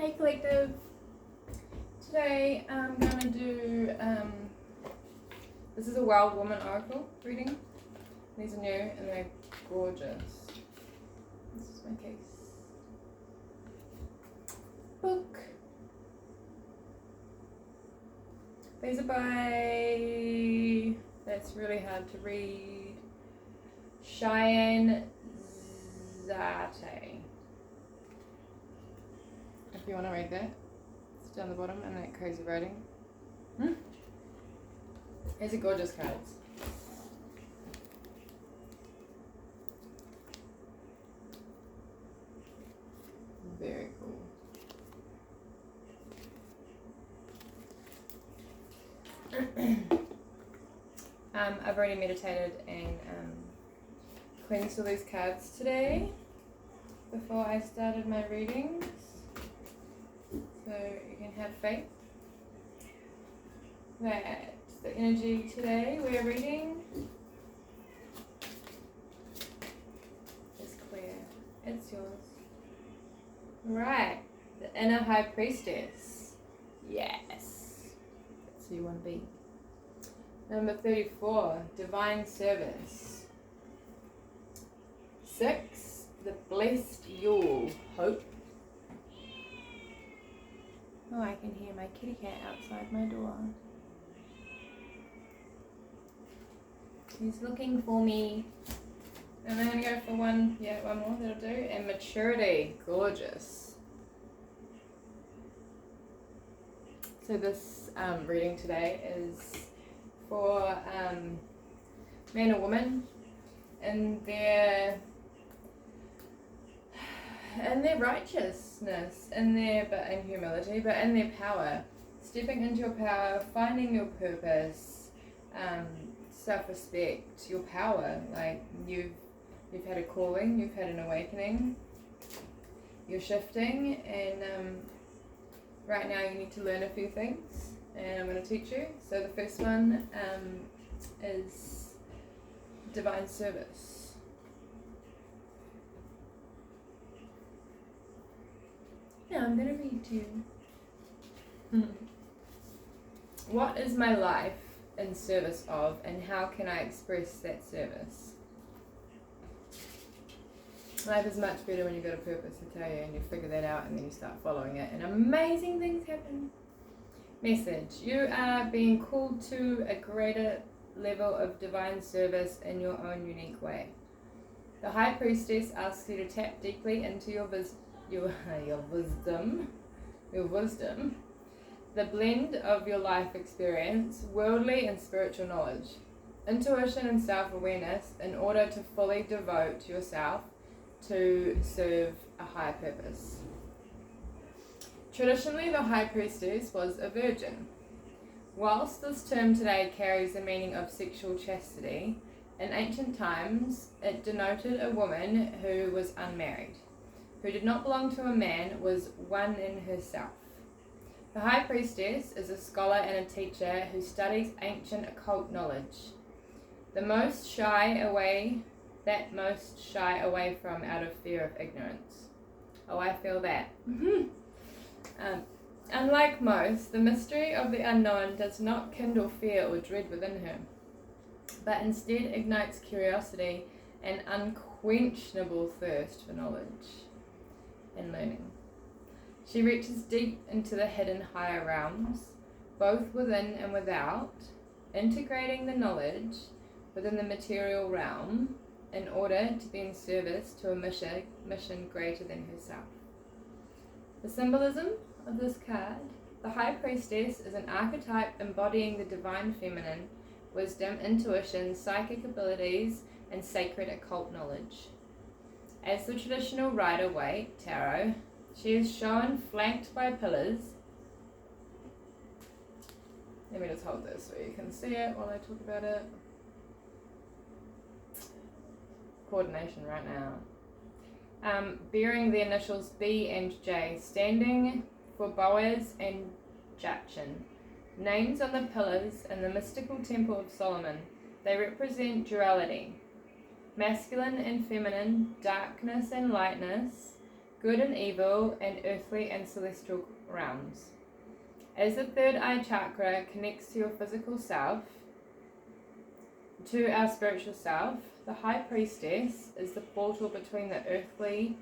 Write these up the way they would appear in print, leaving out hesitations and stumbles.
Hey Collective, today I'm going to do, this is a Wild Woman Oracle reading. These are new and they're gorgeous. This is my case. Book. These are by, that's really hard to read, Cheyenne Zate. If you want to read that, it's down the bottom and that crazy writing. These are gorgeous cards. Very cool. I've already meditated and cleansed all these cards today before I started my readings. So you can have faith that the energy today we're reading is clear. It's yours. Right. The Inner High Priestess. Yes. That's who you want to be. Number 34. Divine Service. 6. The Blessed Yule. Hope. Oh, I can hear my kitty cat outside my door. He's looking for me. And I'm going to go for one more, that'll do. And Maturity, gorgeous. So this reading today is for man or woman and their righteousness, in humility, but in their power, stepping into your power, finding your purpose, self-respect, your power. Like you've had a calling, you've had an awakening, you're shifting, and right now you need to learn a few things, and I'm going to teach you. So the first one is divine service. Now I'm going to read to you. What is my life in service of, and how can I express that service? Life is much better when you've got a purpose, I tell you, and you figure that out and then you start following it and amazing things happen. Message. You are being called to a greater level of divine service in your own unique way. The High Priestess asks you to tap deeply into your wisdom, the blend of your life experience, worldly and spiritual knowledge, intuition and self-awareness, in order to fully devote yourself to serve a higher purpose. Traditionally, the High Priestess was a virgin. Whilst this term today carries the meaning of sexual chastity, in ancient times it denoted a woman who was unmarried, who did not belong to a man, was one in herself. The High Priestess is a scholar and a teacher who studies ancient occult knowledge, that most shy away from out of fear of ignorance. Oh, I feel that. Unlike most, the mystery of the unknown does not kindle fear or dread within her, but instead ignites curiosity and unquenchable thirst for knowledge and learning. She reaches deep into the hidden higher realms, both within and without, integrating the knowledge within the material realm in order to be in service to a mission greater than herself. The symbolism of this card: the High Priestess is an archetype embodying the divine feminine, wisdom, intuition, psychic abilities, and sacred occult knowledge. As the traditional Rider-Waite tarot, she is shown flanked by pillars. Let me just hold this so you can see it while I talk about it. Coordination right now. Bearing the initials B and J, standing for Boaz and Jachin. Names on the pillars in the mystical Temple of Solomon. They represent duality, masculine and feminine, darkness and lightness, good and evil, and earthly and celestial realms. As the third eye chakra connects to your physical self, to our spiritual self, the High Priestess is the portal between the earthly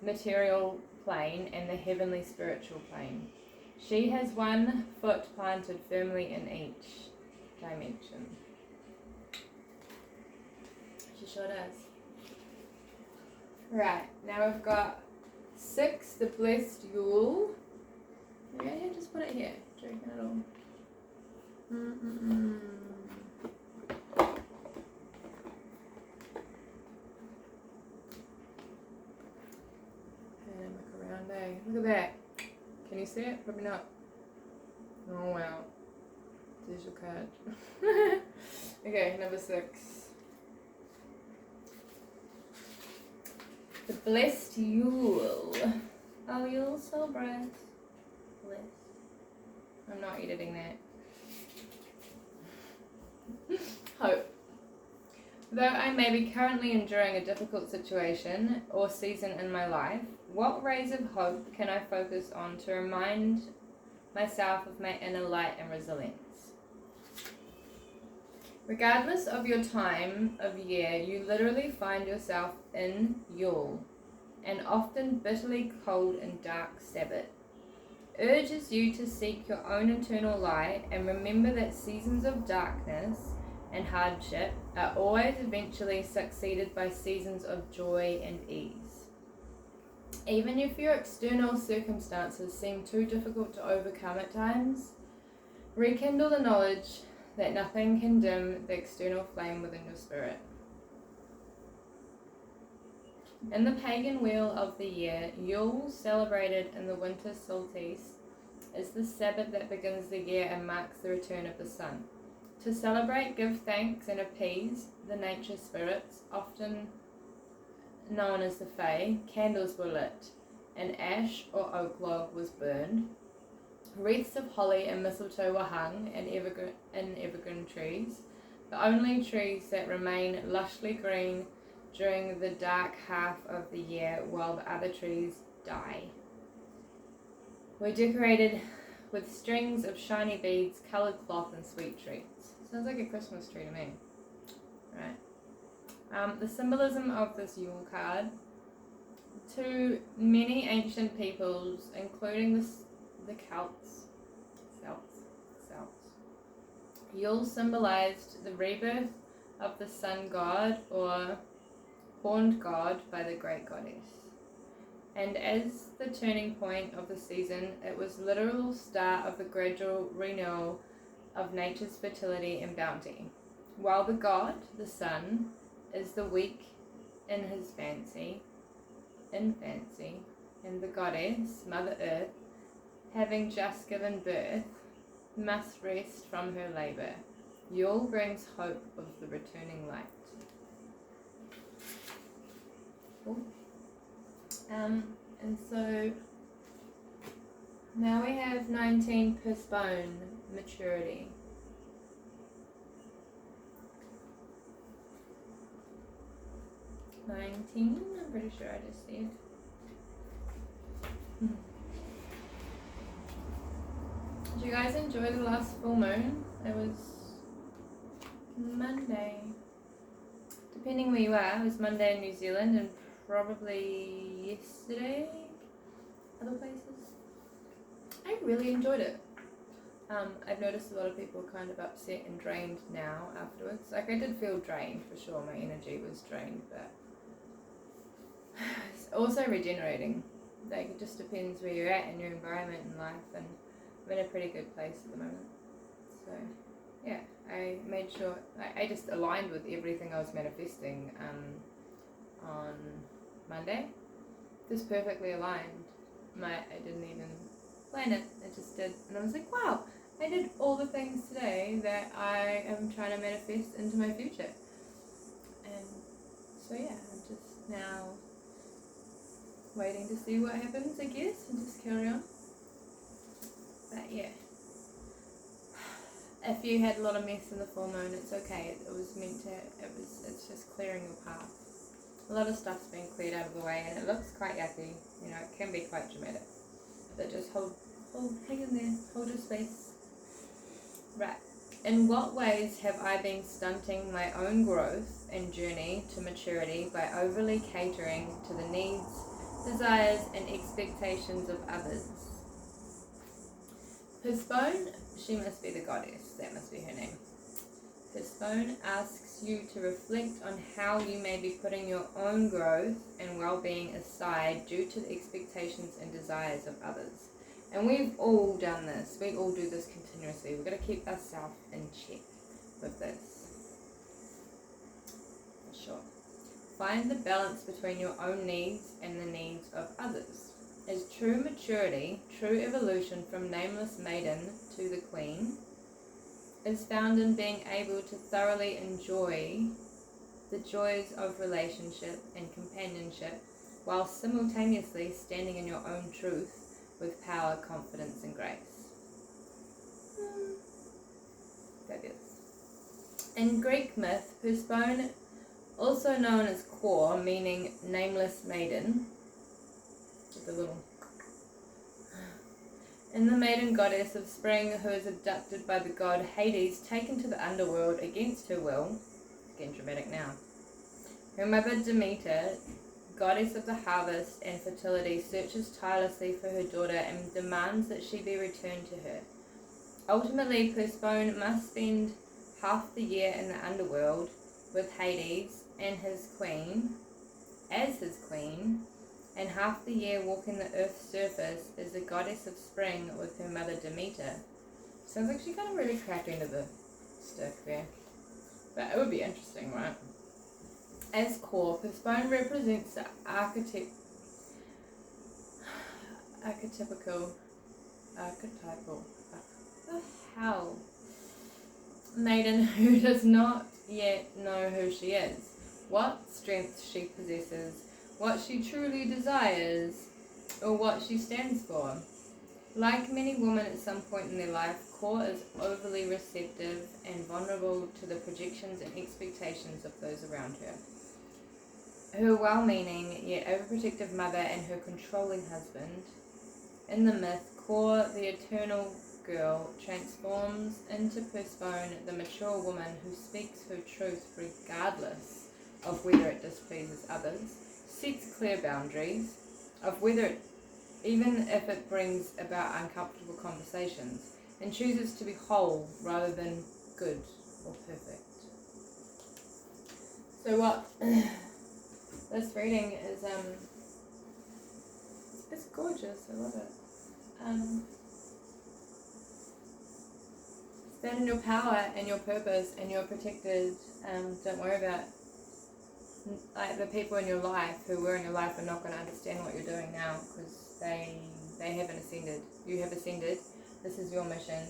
material plane and the heavenly spiritual plane. She has one foot planted firmly in each dimension. She sure does. Right, now we've got 6, the Blessed Yule. Yeah, just put it here. Do you reckon it'll... Look around, eh? Look at that. Can you see it? Probably not. Oh wow. There's your card. Okay, number 6. The Blessed Yule. Oh, you'll celebrate. Bless. I'm not editing that. Hope. Though I may be currently enduring a difficult situation or season in my life, what rays of hope can I focus on to remind myself of my inner light and resilience? Regardless of your time of year, you literally find yourself in Yule, an often bitterly cold and dark Sabbath. Urges you to seek your own internal light and remember that seasons of darkness and hardship are always eventually succeeded by seasons of joy and ease. Even if your external circumstances seem too difficult to overcome at times, rekindle the knowledge that nothing can dim the external flame within your spirit. In the pagan wheel of the year, Yule, celebrated in the winter solstice, is the Sabbath that begins the year and marks the return of the sun. To celebrate, give thanks, and appease the nature spirits, often known as the Fae, candles were lit, an ash or oak log was burned, wreaths of holly and mistletoe were hung in evergreen trees, the only trees that remain lushly green during the dark half of the year while the other trees die. Were decorated with strings of shiny beads, coloured cloth, and sweet treats. Sounds like a Christmas tree to me. Right. The symbolism of this Yule card. To many ancient peoples, including the Celts, Yule symbolized the rebirth of the sun god or horned god by the great goddess. And as the turning point of the season, it was the literal start of the gradual renewal of nature's fertility and bounty. While the god, the sun, is the weak in his infancy, and the goddess, Mother Earth, having just given birth, must rest from her labour. Yule brings hope of the returning light. Cool. And so now we have 19, postpone maturity. I'm pretty sure I just said. Did you guys enjoy the last full moon? It was Monday. Depending where you are, it was Monday in New Zealand and probably yesterday other places. I really enjoyed it. I've noticed a lot of people are kind of upset and drained now afterwards. Like, I did feel drained for sure, my energy was drained, but it's also regenerating. Like, it just depends where you're at in your environment in life, and I'm in a pretty good place at the moment. So yeah, I made sure I just aligned with everything I was manifesting on Monday. Just perfectly aligned. I didn't even plan it, I just did, and I was like, wow, I did all the things today that I am trying to manifest into my future. And so yeah, I'm just now waiting to see what happens, I guess, and just carry on. But yeah, if you had a lot of mess in the full moon, it's okay. It was meant to. It's just clearing your path. A lot of stuff's been cleared out of the way and it looks quite yucky. You know, it can be quite dramatic. But just hang in there, hold your space. Right. In what ways have I been stunting my own growth and journey to maturity by overly catering to the needs, desires, and expectations of others? Persephone, she must be the goddess, that must be her name. Persephone asks you to reflect on how you may be putting your own growth and well-being aside due to the expectations and desires of others. And we've all done this. We all do this continuously. We've got to keep ourselves in check with this. Sure. Find the balance between your own needs and the needs of others. As true maturity, true evolution from nameless maiden to the queen, is found in being able to thoroughly enjoy the joys of relationship and companionship while simultaneously standing in your own truth with power, confidence, and grace. Fabulous. In Greek myth, Persephone, also known as Kor, meaning nameless maiden, with the little, and the maiden goddess of spring who is abducted by the god Hades, taken to the underworld against her will, again dramatic now. Her mother Demeter, goddess of the harvest and fertility, searches tirelessly for her daughter and demands that she be returned to her. Ultimately, Persephone must spend half the year in the underworld with Hades and his queen, as his queen, and half the year walking the earth's surface as the goddess of spring with her mother Demeter. Sounds like she kind of really cracked into the stick there. But it would be interesting, right? As Kor, Persephone represents the archetypal maiden who does not yet know who she is, what strengths she possesses, what she truly desires, or what she stands for. Like many women at some point in their life, Kor is overly receptive and vulnerable to the projections and expectations of those around her. Her well-meaning yet overprotective mother and her controlling husband. In the myth, Kor, the eternal girl, transforms into Persephone, the mature woman who speaks her truth regardless of whether it displeases others, sets clear boundaries of whether it, even if it brings about uncomfortable conversations, and chooses to be whole rather than good or perfect. So what this reading is, it's gorgeous, I love it. Stand in your power and your purpose, and you're protected. Don't worry about, like, the people in your life who were in your life are not going to understand what you're doing now, because they haven't ascended. You have ascended. This is your mission,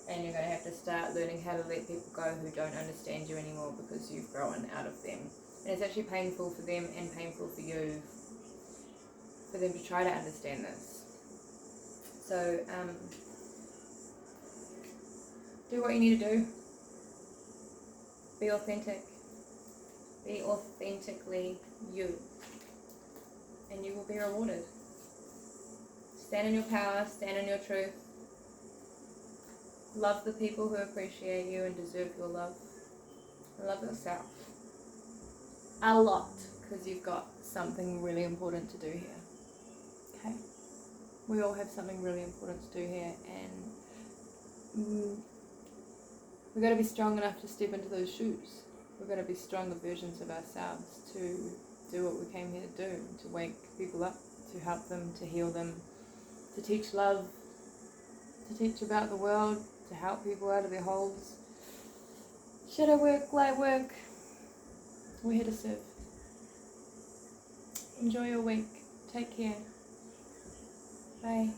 and you're going to have to start learning how to let people go who don't understand you anymore because you've grown out of them. And it's actually painful for them and painful for you, for them to try to understand this. So do what you need to do. Be authentic. Be authentically you, and you will be rewarded. Stand in your power, stand in your truth. Love the people who appreciate you and deserve your love. And love yourself a lot, because you've got something really important to do here. Okay? We all have something really important to do here, and we've got to be strong enough to step into those shoes. We've got to be stronger versions of ourselves to do what we came here to do, to wake people up, to help them, to heal them, to teach love, to teach about the world, to help people out of their holes. Shadow work, light work. We're here to serve. Enjoy your week. Take care. Bye.